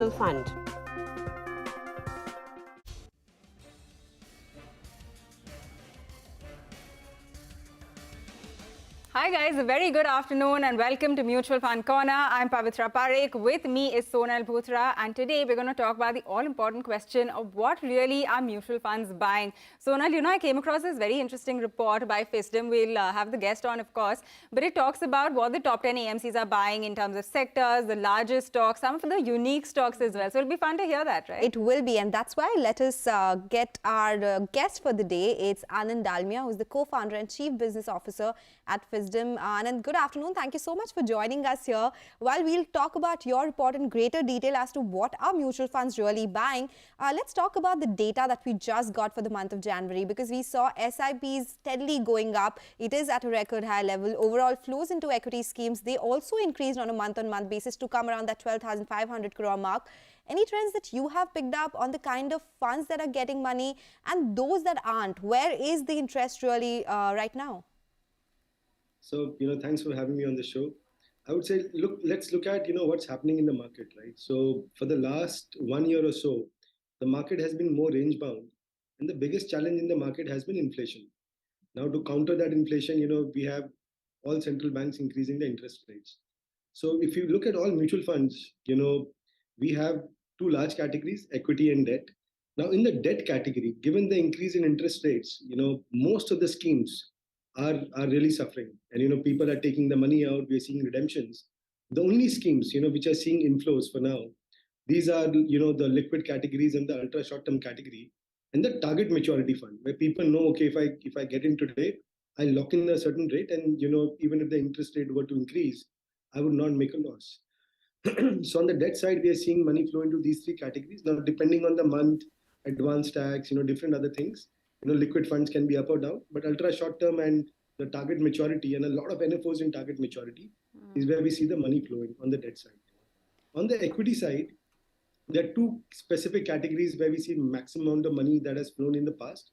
mutual fund. Hi guys, a very good afternoon and welcome to Mutual Fund Corner. I'm Pavitra Parekh. With me is Sonal Bhutra, and today we're going to talk about the all-important question of what really are mutual funds buying. Sonal, you know, I came across this very interesting report by FISDM. We'll have the guest on, of course, but it talks about what the top 10 AMCs are buying in terms of sectors, the largest stocks, some of the unique stocks as well. So it'll be fun to hear that, right? It will be, and that's why let us get our guest for the day. It's Anand Dalmia, who's the co-founder and chief business officer at FISDM. Anand, good afternoon. Thank you so much for joining us here. While we'll talk about your report in greater detail as to what are mutual funds really buying, let's talk about the data that we just got for the month of January, because we saw SIPs steadily going up. It is at a record high level. Overall flows into equity schemes, they also increased on a month-on-month basis to come around that 12,500 crore mark. Any trends that you have picked up on the kind of funds that are getting money and those that aren't? Where is the interest really right now? So, thanks for having me on the show. I would say, let's look at, what's happening in the market, right? So for the last 1 year or so, the market has been more range bound. And the biggest challenge in the market has been inflation. Now, to counter that inflation, we have all central banks increasing the interest rates. So if you look at all mutual funds, we have two large categories, equity and debt. Now, in the debt category, given the increase in interest rates, most of the schemes are really suffering. And, people are taking the money out. We're seeing redemptions. The only schemes, which are seeing inflows for now, these are, the liquid categories and the ultra short-term category and the target maturity fund, where people know, okay, if I get in today, I lock in a certain rate, and, even if the interest rate were to increase, I would not make a loss. So on the debt side, we are seeing money flow into these three categories. Now, depending on the month, advanced tax, different other things, liquid funds can be up or down, but ultra short term and the target maturity and a lot of NFOs in target maturity is where we see the money flowing on the debt side. On the equity side, there are two specific categories where we see maximum amount of money that has flown in the past.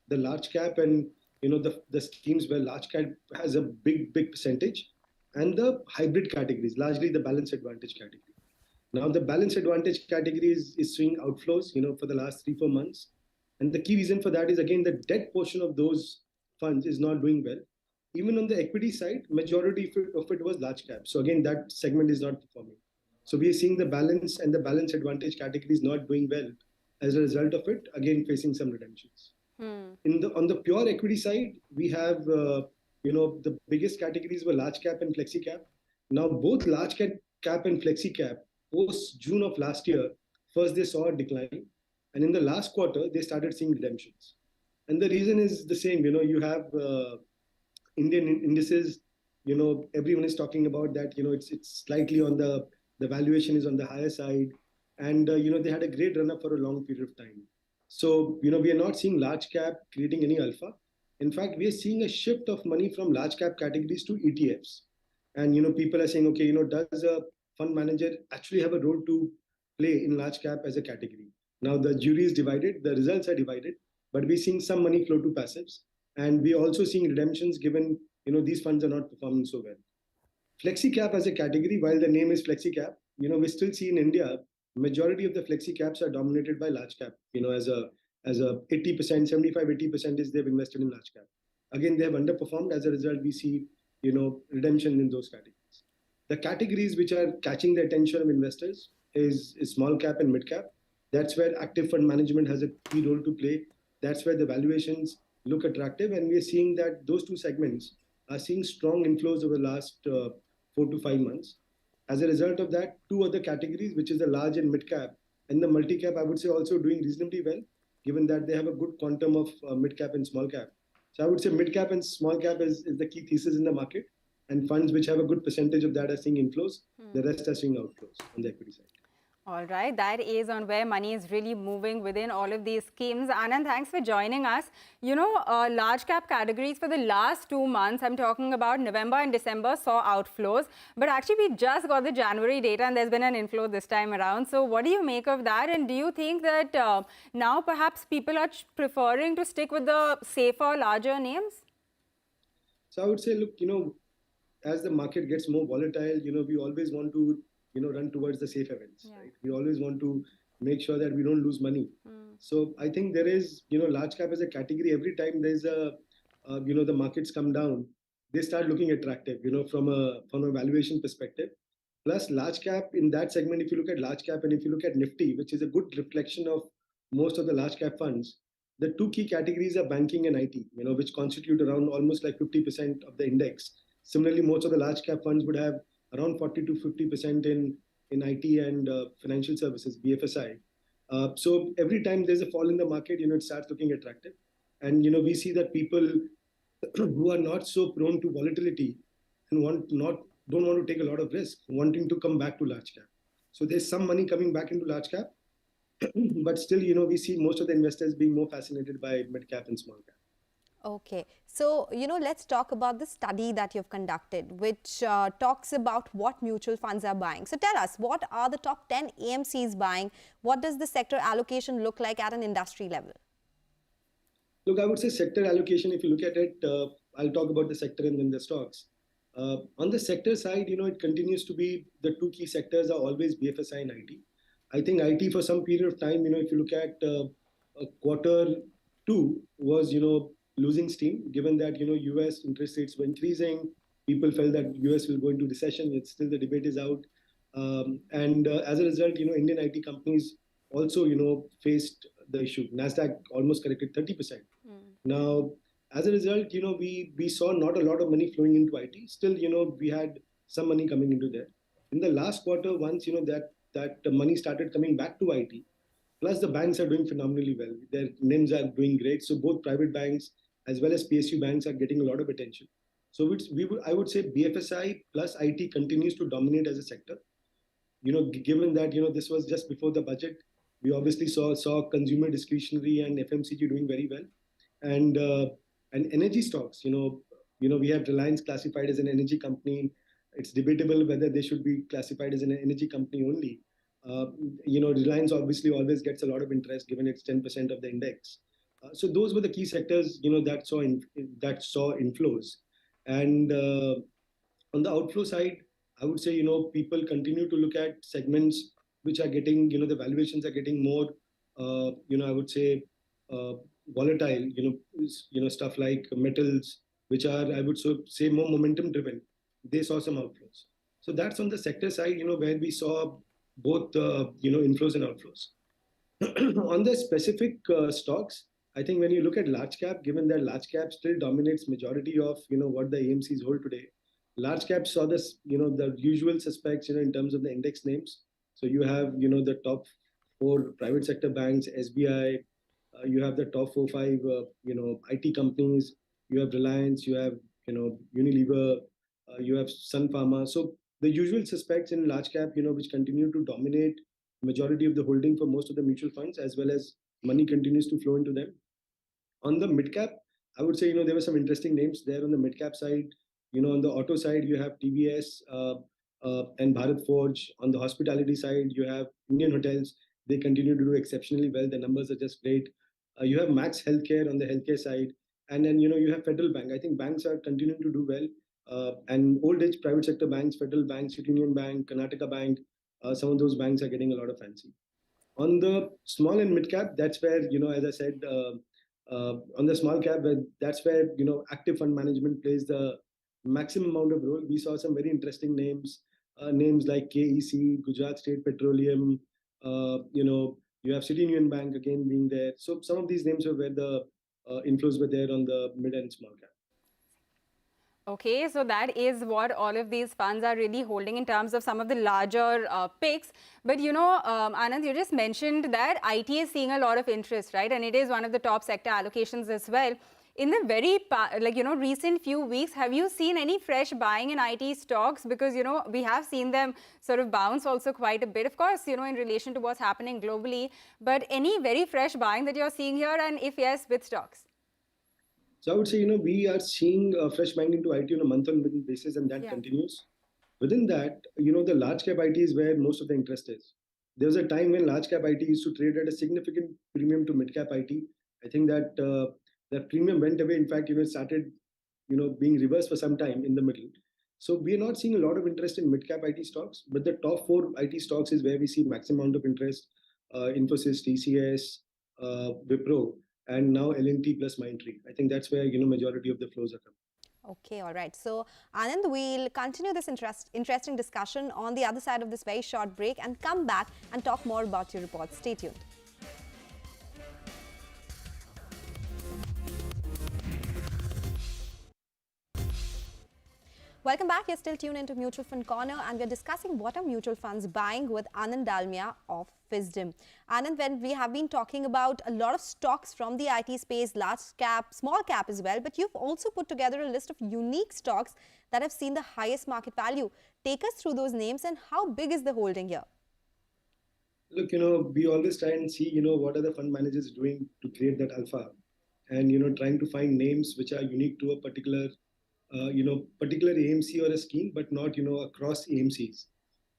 The large cap and the schemes where large cap has a big percentage, and the hybrid categories, largely the balance advantage category. Now, the balance advantage category is seeing outflows, for the last 3-4 months. And the key reason for that is, again, the debt portion of those funds is not doing well. Even on the equity side, majority of it was large cap. So again, that segment is not performing. So we are seeing the balance and the balance advantage categories not doing well. As a result of it, again, facing some redemptions. On the pure equity side, we have, the biggest categories were large cap and flexi cap. Now, both large cap and flexi cap, post June of last year, first they saw a decline. And in the last quarter, they started seeing redemptions. And the reason is the same. You have Indian indices, everyone is talking about that, it's slightly on the valuation is on the higher side. And, they had a great run up for a long period of time. So, we are not seeing large cap creating any alpha. In fact, we are seeing a shift of money from large cap categories to ETFs. And, people are saying, okay, does a fund manager actually have a role to play in large cap as a category? Now, the jury is divided, the results are divided, but we're seeing some money flow to passives. And we're also seeing redemptions given, these funds are not performing so well. Flexi cap as a category, while the name is flexi cap, we still see in India, majority of the flexi caps are dominated by large cap, as a 80%, 75-80% is they've invested in large cap. Again, they have underperformed. As a result, we see, redemption in those categories. The categories which are catching the attention of investors is small cap and mid cap. That's where active fund management has a key role to play. That's where the valuations look attractive. And we're seeing that those two segments are seeing strong inflows over the last 4 to 5 months. As a result of that, two other categories, which is the large and mid cap, and the multi cap, I would say also doing reasonably well, given that they have a good quantum of mid cap and small cap. So I would say mid cap and small cap is the key thesis in the market. And funds which have a good percentage of that are seeing inflows. The rest are seeing outflows on the equity side. All right, that is on where money is really moving within all of these schemes. Anand, thanks for joining us. Large cap categories for the last 2 months, I'm talking about November and December, saw outflows. But actually, we just got the January data and there's been an inflow this time around. So what do you make of that? And do you think that now perhaps people are preferring to stick with the safer, larger names? So I would say, look, as the market gets more volatile, we always want to run towards the safe events, right? We always want to make sure that we don't lose money. So I think there is, large cap as a category. Every time there's the markets come down, they start looking attractive, from a valuation perspective. Plus, large cap in that segment, if you look at large cap and if you look at Nifty, which is a good reflection of most of the large cap funds, the two key categories are banking and IT, which constitute around almost like 50% of the index. Similarly, most of the large cap funds would have around 40 to 50% in IT and financial services, BFSI. So every time there's a fall in the market, it starts looking attractive. And, we see that people who are not so prone to volatility and don't want to take a lot of risk, wanting to come back to large cap. So there's some money coming back into large cap, but still, we see most of the investors being more fascinated by mid cap and small cap. Okay, so let's talk about the study that you've conducted, which talks about what mutual funds are buying. So tell us, what are the top 10 AMCs buying? What does the sector allocation look like at an industry level? Look, I would say sector allocation, if you look at it, I'll talk about the sector and then the stocks. On the sector side, it continues to be the two key sectors are always BFSI and IT. I think IT for some period of time, if you look at quarter two was, losing steam, given that, US interest rates were increasing. People felt that US will go into recession. It's still the debate is out. And as a result, Indian IT companies also, faced the issue. NASDAQ almost corrected 30%. Now, as a result, we saw not a lot of money flowing into IT. Still, we had some money coming into there. In the last quarter, once, that money started coming back to IT, plus the banks are doing phenomenally well. Their NIMs are doing great. So both private banks as well as PSU banks are getting a lot of attention. So I would say BFSI plus IT continues to dominate as a sector. Given that, this was just before the budget, we obviously saw consumer discretionary and FMCG doing very well. And energy stocks, we have Reliance classified as an energy company. It's debatable whether they should be classified as an energy company only. Reliance obviously always gets a lot of interest given it's 10% of the index. So those were the key sectors, that saw inflows. And on the outflow side, I would say, people continue to look at segments which are getting, the valuations are getting more, I would say, volatile, stuff like metals, which are, I would say, more momentum driven. They saw some outflows. So that's on the sector side, where we saw both, inflows and outflows. On the specific stocks, I think when you look at large cap, given that large cap still dominates majority of, what the AMCs hold today, large cap saw this, the usual suspects, in terms of the index names. So you have, the top 4 private sector banks, SBI, you have the top 4-5, IT companies, you have Reliance, you have, Unilever, you have Sun Pharma. So the usual suspects in large cap, which continue to dominate majority of the holding for most of the mutual funds, as well as money continues to flow into them. On the mid cap, I would say, there were some interesting names there on the mid cap side. On the auto side, you have TVS and Bharat Forge. On the hospitality side, you have Indian Hotels. They continue to do exceptionally well. The numbers are just great. You have Max Healthcare on the healthcare side. And then, you have Federal Bank. I think banks are continuing to do well. And old age private sector banks, Federal Bank, City Union Bank, Karnataka Bank, some of those banks are getting a lot of fancy. On the small and mid cap, that's where, as I said, on the small cap, that's where, active fund management plays the maximum amount of role. We saw some very interesting names like KEC, Gujarat State Petroleum, you have City Union Bank again being there. So some of these names were where the inflows were there on the mid and small cap. Okay, so that is what all of these funds are really holding in terms of some of the larger picks. But Anand, you just mentioned that IT is seeing a lot of interest, right? And it is one of the top sector allocations as well. In the very, recent few weeks, have you seen any fresh buying in IT stocks? Because, we have seen them sort of bounce also quite a bit, of course, in relation to what's happening globally. But any very fresh buying that you're seeing here? And if yes, with stocks? So I would say, we are seeing fresh buying into IT on a month-on-month basis, and that continues. Within that, the large cap IT is where most of the interest is. There was a time when large cap IT used to trade at a significant premium to mid cap IT. I think that that premium went away. In fact, it started, being reversed for some time in the middle. So we are not seeing a lot of interest in mid-cap IT stocks, but the top four IT stocks is where we see maximum amount of interest. Infosys, TCS, Wipro, and now L&T plus Mindtree. I think that's where majority of the flows are coming. Okay, all right. So, Anand, we'll continue this interesting discussion on the other side of this very short break and come back and talk more about your report. Stay tuned. Welcome back. You're still tuned into Mutual Fund Corner and we're discussing what are mutual funds buying with Anand Dalmia of Wisdom. Anand, when we have been talking about a lot of stocks from the IT space, large cap, small cap as well, but you've also put together a list of unique stocks that have seen the highest market value. Take us through those names and how big is the holding here? Look, we always try and see, what are the fund managers doing to create that alpha, and trying to find names which are unique to a particular AMC or a scheme, but not, across AMCs.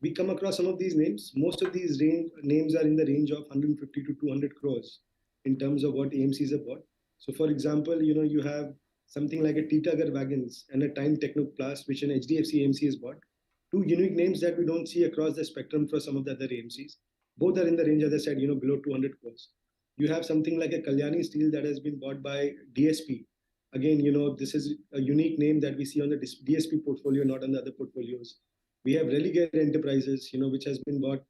We come across some of these names. Most of these names are in the range of 150 to 200 crores in terms of what AMCs have bought. So, for example, you have something like a Titagar Wagons and a Time Technoplast, which an HDFC AMC has bought. Two unique names that we don't see across the spectrum for some of the other AMCs. Both are in the range, as I said, below 200 crores. You have something like a Kalyani Steel that has been bought by DSP. Again, this is a unique name that we see on the DSP portfolio, not on the other portfolios. We have Religare Enterprises, which has been bought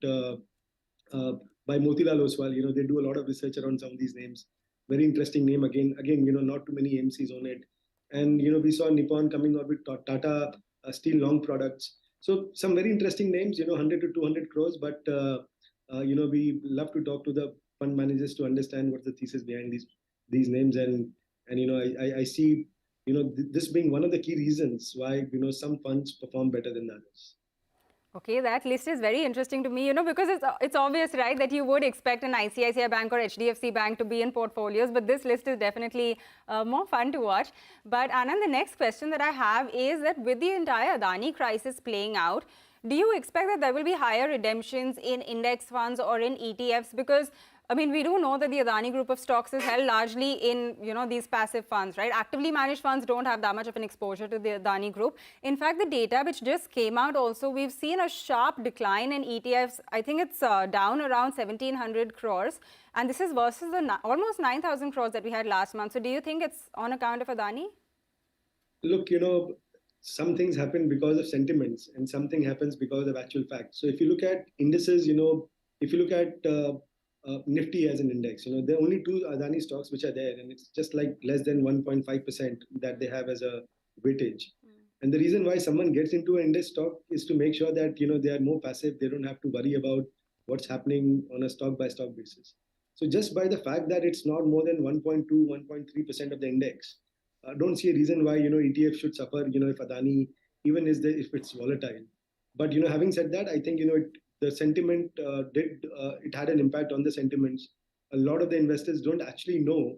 by Motilal Oswal. They do a lot of research around some of these names. Very interesting name. Again, not too many AMCs on it. And, we saw Nippon coming out with Tata Steel Long Products. So some very interesting names, 100 to 200 crores. But, we love to talk to the fund managers to understand what's the thesis behind these names. And I see, this being one of the key reasons why, some funds perform better than others. Okay, that list is very interesting to me, because it's obvious, right, that you would expect an ICICI Bank or HDFC Bank to be in portfolios, but this list is definitely more fun to watch. But Anand, the next question that I have is that with the entire Adani crisis playing out, do you expect that there will be higher redemptions in index funds or in ETFs? Because I mean, we do know that the Adani group of stocks is held largely in, these passive funds, right? Actively managed funds don't have that much of an exposure to the Adani group. In fact, the data which just came out also, we've seen a sharp decline in ETFs. I think it's down around 1,700 crores. And this is versus the almost 9,000 crores that we had last month. So do you think it's on account of Adani? Look, some things happen because of sentiments and something happens because of actual facts. So if you look at indices, if you look at Nifty as an index, there are only two Adani stocks which are there, and it's just like less than 1.5% that they have as a weightage. And the reason why someone gets into an index stock is to make sure that, they are more passive. They don't have to worry about what's happening on a stock by stock basis. So just by the fact that it's not more than 1.2, 1.3% of the index, I don't see a reason why, ETF should suffer, if Adani, even if it's volatile. But, having said that, I think, the sentiment it had an impact on the sentiments. A lot of the investors don't actually know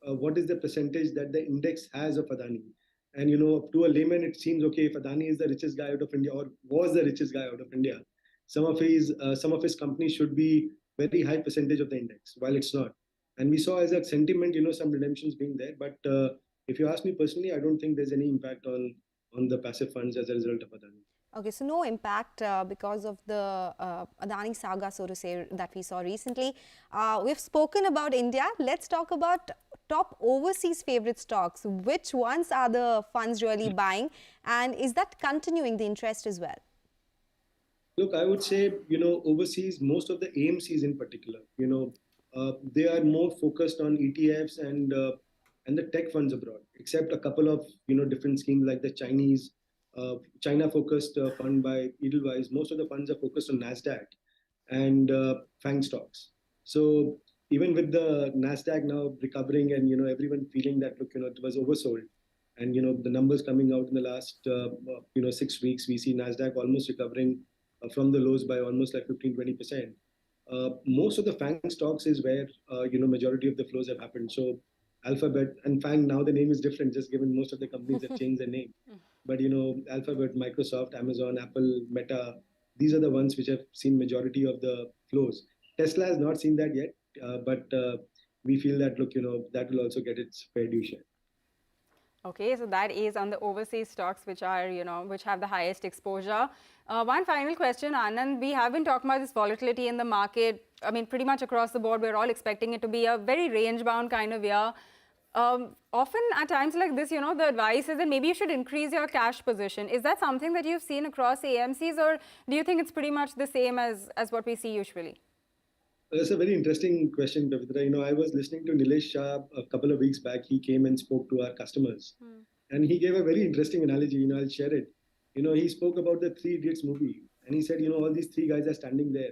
what is the percentage that the index has of Adani. And, to a layman, it seems, okay, if Adani is the richest guy out of India or was the richest guy out of India, some of his companies should be very high percentage of the index, while it's not. And we saw as a sentiment, some redemptions being there. But if you ask me personally, I don't think there's any impact on the passive funds as a result of Adani. Okay, so no impact because of the Adani saga, so to say, that we saw recently. We've spoken about India. Let's talk about top overseas favorite stocks. Which ones are the funds really buying? And is that continuing the interest as well? Look, I would say, overseas, most of the AMCs in particular, they are more focused on ETFs and the tech funds abroad, except a couple of, different schemes like the China-focused fund by Edelweiss. Most of the funds are focused on NASDAQ and FANG stocks. So even with the NASDAQ now recovering and, everyone feeling that, look, it was oversold. And, the numbers coming out in the last, 6 weeks, we see NASDAQ almost recovering from the lows by almost like 15-20%. Most of the FANG stocks is where, majority of the flows have happened. So Alphabet and FANG, now the name is different, just given most of the companies have changed their name. But, Alphabet, Microsoft, Amazon, Apple, Meta, these are the ones which have seen majority of the flows. Tesla has not seen that yet, but we feel that, look, that will also get its fair due share. Okay, so that is on the overseas stocks, which are, which have the highest exposure. One final question, Anand. We have been talking about this volatility in the market. I mean, pretty much across the board, we're all expecting it to be a very range-bound kind of year. Often at times like this, the advice is that maybe you should increase your cash position. Is that something that you've seen across AMCs, or do you think it's pretty much the same as what we see usually? That's a very interesting question, Pavitra. I was listening to Nilesh Shah a couple of weeks back. He came and spoke to our customers, and he gave a very interesting analogy. I'll share it. He spoke about the Three Idiots movie, and he said, all these three guys are standing there.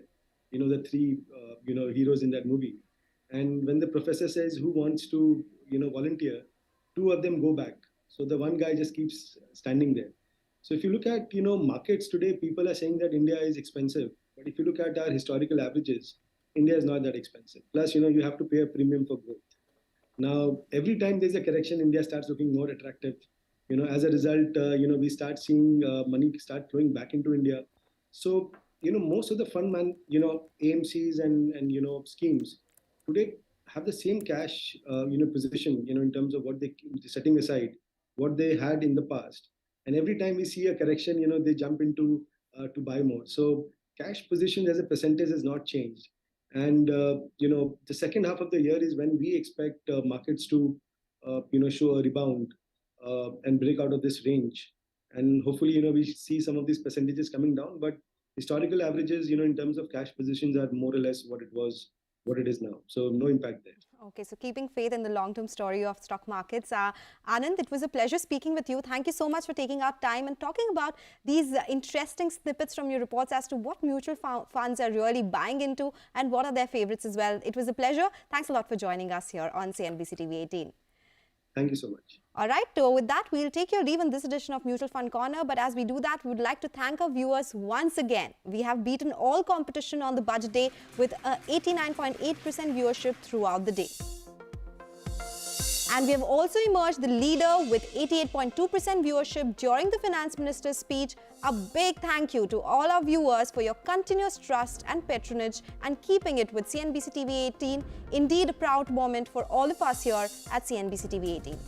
The three, heroes in that movie. And when the professor says, who wants to, volunteer, two of them go back. So the one guy just keeps standing there. So if you look at, markets today, people are saying that India is expensive. But if you look at our historical averages, India is not that expensive. Plus, you have to pay a premium for growth. Now, every time there's a correction, India starts looking more attractive. As a result, we start seeing money start flowing back into India. So, most of the fund AMCs and schemes today have the same cash, position, in terms of what they're setting aside, what they had in the past. And every time we see a correction, they jump into to buy more. So cash position as a percentage has not changed. And, the second half of the year is when we expect markets to, show a rebound and break out of this range. And hopefully, we see some of these percentages coming down. But historical averages, in terms of cash positions are more or less what it is now. So no impact there. Okay, so keeping faith in the long-term story of stock markets. Anand, it was a pleasure speaking with you. Thank you so much for taking our time and talking about these interesting snippets from your reports as to what mutual funds are really buying into and what are their favorites as well. It was a pleasure. Thanks a lot for joining us here on CNBC TV18. Thank you so much. All right, so with that, we'll take your leave in this edition of Mutual Fund Corner. But as we do that, we would like to thank our viewers once again. We have beaten all competition on the budget day with a 89.8% viewership throughout the day. And we have also emerged the leader with 88.2% viewership during the Finance Minister's speech. A big thank you to all our viewers for your continuous trust and patronage and keeping it with CNBC TV18. Indeed, a proud moment for all of us here at CNBC TV18.